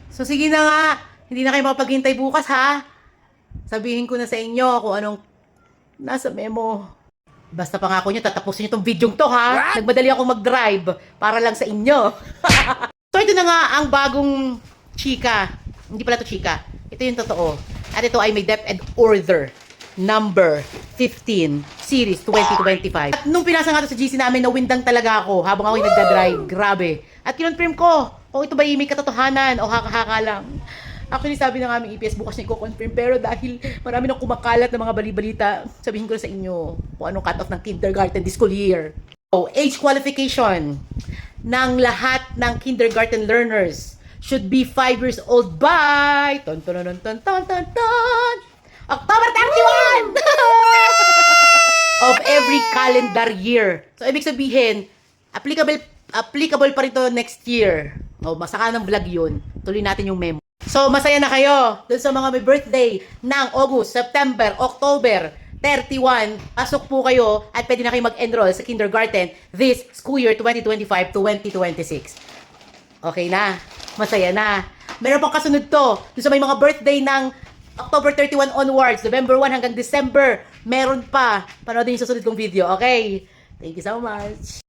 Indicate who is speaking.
Speaker 1: So sige na nga, hindi na kayo mapaghintay bukas ha. Sabihin ko na sa inyo kung anong nasa memo. Basta pangako nyo, tatapusin nyo tong video to ha. Nagmadali ako mag-drive para lang sa inyo. So ito na nga ang bagong chika. Hindi pala to chika. Ito yung totoo. At ito ay may DepEd Order number 15 series 2025. At nung pinasa nga to sa GC namin, nawindang talaga ako habang ako yung nagdadrive. Grabe. At kinonfirm ko kung ito ba yung may katotohanan o haka-haka lang. Actually, sabi ng aming EPS bukas na i-confirm. Pero dahil marami nang kumakalat ng mga balibalita, sabihin ko na sa inyo kung anong cut-off ng kindergarten this school year. So, age qualification ng lahat ng kindergarten learners should be 5 years old by October 31 of every calendar year. So, ibig sabihin, applicable pa rin to next year. O, masaka ng vlog yun. Tuloy natin yung memo. So, masaya na kayo dun sa mga may birthday ng August, September, October 31. Pasok po kayo at pwede na kayo mag-enroll sa kindergarten this school year 2025-2026. Okay na? Masaya na. Meron pang kasunod to. Dun sa may mga birthday ng October 31 onwards, November 1 hanggang December, meron pa. Panoodin yung susunod kong video, okay? Thank you so much.